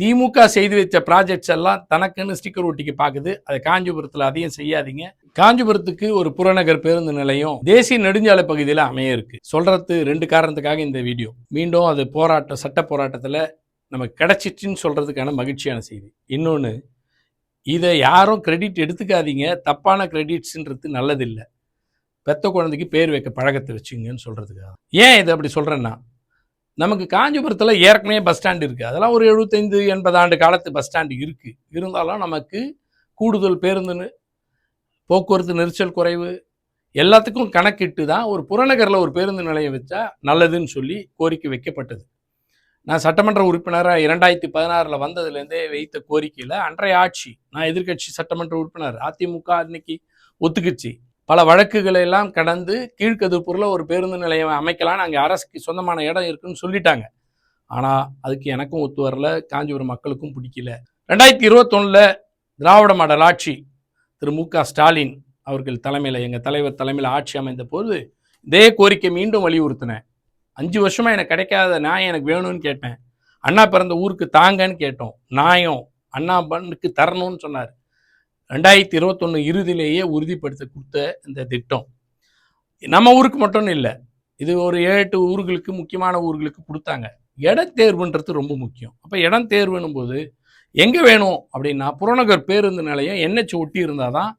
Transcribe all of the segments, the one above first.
திமுக செய்து வச்ச ப்ராஜெக்ட்ஸ் எல்லாம் தனக்குன்னு ஸ்டிக்கர் ஒட்டிக்கு பார்க்குது. அது காஞ்சிபுரத்தில் அதையும் செய்யாதீங்க. காஞ்சிபுரத்துக்கு ஒரு புறநகர் பேருந்து நிலையம் தேசிய நெடுஞ்சாலை பகுதியில் அமைய இருக்கு. சொல்றது 2 காரணத்துக்காக இந்த வீடியோ. மீண்டும் அது சட்ட போராட்டத்தில் நமக்கு கிடைச்சிச்சுன்னு சொல்றதுக்கான மகிழ்ச்சியான செய்தி. இன்னொன்று, இதை யாரும் கிரெடிட் எடுத்துக்காதீங்க. தப்பான கிரெடிட்ஸ்ன்றது நல்லதில்லை. பெத்த குழந்தைக்கு பேர் வைக்க பழக்கத்தை வச்சுங்கன்னு சொல்றதுக்காக. ஏன் இதை அப்படி சொல்றேன்னா, நமக்கு காஞ்சிபுரத்தில் ஏற்கனவே பஸ் ஸ்டாண்ட் இருக்குது. அதெல்லாம் ஒரு 75-80 ஆண்டு காலத்து பஸ் ஸ்டாண்டு இருக்குது. இருந்தாலும் நமக்கு கூடுதல் பேருந்து போக்குவரத்து நெரிசல் குறைவு எல்லாத்துக்கும் கணக்கிட்டு தான் ஒரு புறநகரில் ஒரு பேருந்து நிலையம் வச்சா நல்லதுன்னு சொல்லி கோரிக்கை வைக்கப்பட்டது. நான் சட்டமன்ற உறுப்பினராக 2016 வந்ததுலேருந்தே வைத்த கோரிக்கையில் அன்றைய ஆட்சி, நான் எதிர்கட்சி சட்டமன்ற உறுப்பினர், அதிமுக அன்னைக்கு ஒத்துக்குச்சு. பல வழக்குகளை எல்லாம் கடந்து கீழ்கதிர்பூரில் ஒரு பேருந்து நிலையம் அமைக்கலாம், அங்கே அரசுக்கு சொந்தமான இடம் இருக்குன்னு சொல்லிட்டாங்க. ஆனால் அதுக்கு எனக்கும் ஒத்து வரல, காஞ்சிபுரம் மக்களுக்கும் பிடிக்கல. 2021 திராவிட மாடல் ஆட்சி திரு மு.க. ஸ்டாலின் அவர்கள் தலைமையில், எங்கள் தலைவர் தலைமையில் ஆட்சி அமைந்த போது இதே கோரிக்கை மீண்டும் வலியுறுத்தினேன். 5 வருஷமாக எனக்கு கிடைக்காத நியாயம் எனக்கு வேணும்னு கேட்டேன். அண்ணா பிறந்த ஊருக்கு தாங்கன்னு கேட்டோம். நியாயம் அண்ணா பண்ணுக்கு தரணும்னு சொன்னார். 2021 இறுதியிலேயே உறுதிப்படுத்த கொடுத்த இந்த திட்டம் நம்ம ஊருக்கு மட்டும் இல்லை, இது ஒரு 7-8 ஊர்களுக்கு, முக்கியமான ஊர்களுக்கு கொடுத்தாங்க. இடத்தேர்வுன்றது ரொம்ப முக்கியம். அப்போ இடம் தேர்வுன்னும் போது எங்கே வேணும் அப்படின்னா, புறநகர் பேருந்து நிலையம் NH ஒட்டி இருந்தால் தான்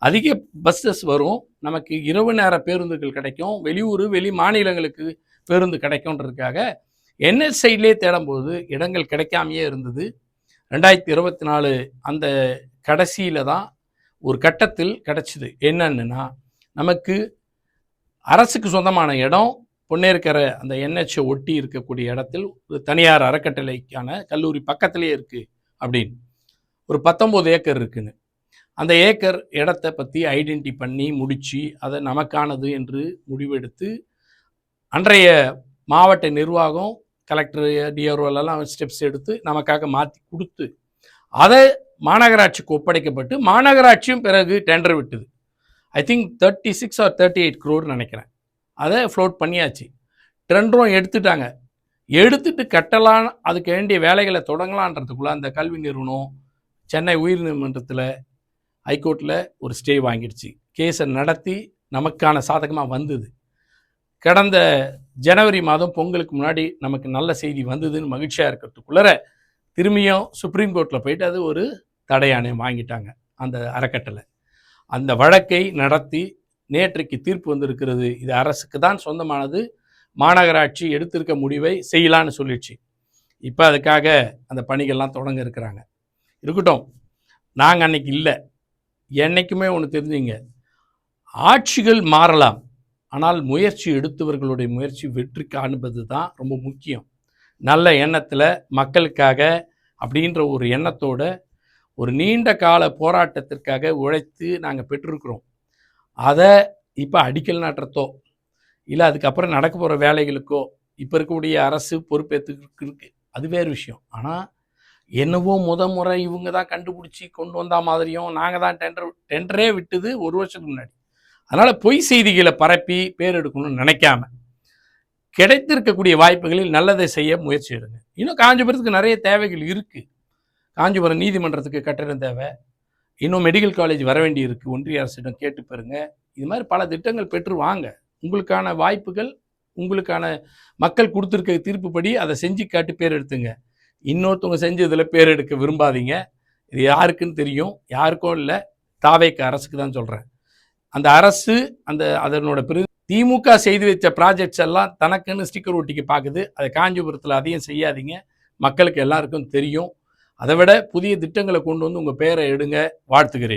அதிக பஸ்ஸஸ் வரும், நமக்கு இரவு நேர பேருந்துகள் கிடைக்கும், வெளியூர் வெளி மாநிலங்களுக்கு பேருந்து கிடைக்கும்ன்றதுக்காக NH சைட்லேயே தேடும்போது இடங்கள் கிடைக்காமையே இருந்தது. 2024 அந்த கடைசியில் தான் ஒரு கட்டத்தில் கிடச்சிது. என்னன்னா, நமக்கு அரசுக்கு சொந்தமான இடம் பொன்னேற்கரை அந்த NH ஒட்டி இருக்கக்கூடிய இடத்தில் தனியார் அறக்கட்டளைக்கான கல்லூரி பக்கத்திலேயே இருக்குது அப்படின்னு ஒரு 19 ஏக்கர் இருக்குன்னு. அந்த ஏக்கர் இடத்தை பற்றி ஐடென்டி பண்ணி முடித்து அதை நமக்கானது என்று முடிவெடுத்து அன்றைய மாவட்ட நிர்வாகம், கலெக்டர், டிஆர்ஓலாம் ஸ்டெப்ஸ் எடுத்து நமக்காக மாற்றி கொடுத்து அதை மாநகராட்சிக்கு ஒப்படைக்கப்பட்டு மாநகராட்சியும் பிறகு டெண்டர் விட்டுது. ஐ திங்க் 36 or 38 crore நினைக்கிறேன். அதை ஃப்ளோட் பண்ணியாச்சு. டெண்டரும் எடுத்துட்டாங்க. எடுத்துட்டு கட்டலாம், அதுக்கு வேண்டிய வேலைகளை தொடங்கலான்றதுக்குள்ளே அந்த கல்வி நிறுவனம் சென்னை உயர்நீதிமன்றத்தில் ஹைகோர்ட்டில் ஒரு ஸ்டே வாங்கிடுச்சு. கேஸை நடத்தி நமக்கான சாதகமாக வந்தது. கடந்த ஜனவரி மாதம் பொங்கலுக்கு முன்னாடி நமக்கு நல்ல செய்தி வந்ததுன்னு மகிழ்ச்சியாக இருக்கிறதுக்குள்ளர திரும்பியும் சுப்ரீம் கோர்ட்டில் போயிட்டு அது ஒரு தடையாணை வாங்கிட்டாங்க அந்த அறக்கட்டளை. அந்த வழக்கை நடத்தி நேற்றைக்கு தீர்ப்பு வந்திருக்கிறது. இது அரசுக்கு தான் சொந்தமானது, மாநகராட்சி எடுத்திருக்க முடிவை செய்யலான்னு சொல்லிடுச்சு. இப்போ அதுக்காக அந்த பணிகள்லாம் தொடங்க இருக்கிறாங்க. இருக்கட்டும், நாங்கள் அன்னைக்கு இல்லை. என்றைக்குமே ஒன்று தெரிஞ்சுங்க, ஆட்சிகள் மாறலாம், ஆனால் முயற்சி எடுத்தவர்களுடைய முயற்சி வெற்றி காணுவது தான் ரொம்ப முக்கியம். நல்ல எண்ணத்தில் மக்களுக்காக அப்படின்ற ஒரு எண்ணத்தோட ஒரு நீண்ட கால போராட்டத்திற்காக உழைத்து நாங்கள் பெற்றிருக்கிறோம். அதை இப்போ அடிக்கல் நாட்டுறதோ இல்லை அதுக்கப்புறம் நடக்க போகிற வேலைகளுக்கோ இப்போ இருக்கக்கூடிய அரசு பொறுப்பேற்றுக்கு அது வேறு விஷயம். ஆனால் என்னவோ முறை இவங்க தான் கண்டுபிடிச்சி கொண்டு வந்தா மாதிரியும், நாங்கள் தான் டெண்டரே விட்டுது 1 வருஷத்துக்கு முன்னாடி. அதனால் பொய் செய்திகளை பரப்பி பேர் எடுக்கணும்னு நினைக்காம கிடைத்திருக்கக்கூடிய வாய்ப்புகளில் நல்லதை செய்ய முயற்சி எடுங்க. இன்னும் காஞ்சிபுரத்துக்கு நிறைய தேவைகள் இருக்குது. காஞ்சிபுரம் நீதிமன்றத்துக்கு கட்டடம் தேவை, இன்னும் மெடிக்கல் காலேஜ் வர வேண்டி இருக்குது, ஒன்றிய அரசிடம் கேட்டு பெறுங்க. இது மாதிரி பல திட்டங்கள் பெற்று வாங்க. உங்களுக்கான வாய்ப்புகள், உங்களுக்கான மக்கள் கொடுத்துருக்க தீர்ப்புப்படி அதை செஞ்சு காட்டி பேர் எடுத்துங்க. இன்னொருத்தவங்க செஞ்சதில் பேர் எடுக்க விரும்பாதீங்க. இது யாருக்குன்னு தெரியும், யாருக்கும் இல்லை, தாவேக்க அரசுக்கு தான் சொல்கிறேன். அந்த அரசு அதனோட திமுக செய்து வச்ச ப்ராஜெக்ட்ஸ் எல்லாம் தனக்குன்னு ஸ்டிக்கர் ஒட்டிக்கு பார்க்குது. அது காஞ்சிபுரத்தில் அதையும் செய்யாதீங்க. மக்களுக்கு எல்லாருக்கும் தெரியும். அதை விட புதிய திட்டங்களை கொண்டு வந்து உங்கள் பேரை எடுங்க. வாழ்த்துகிறேன்.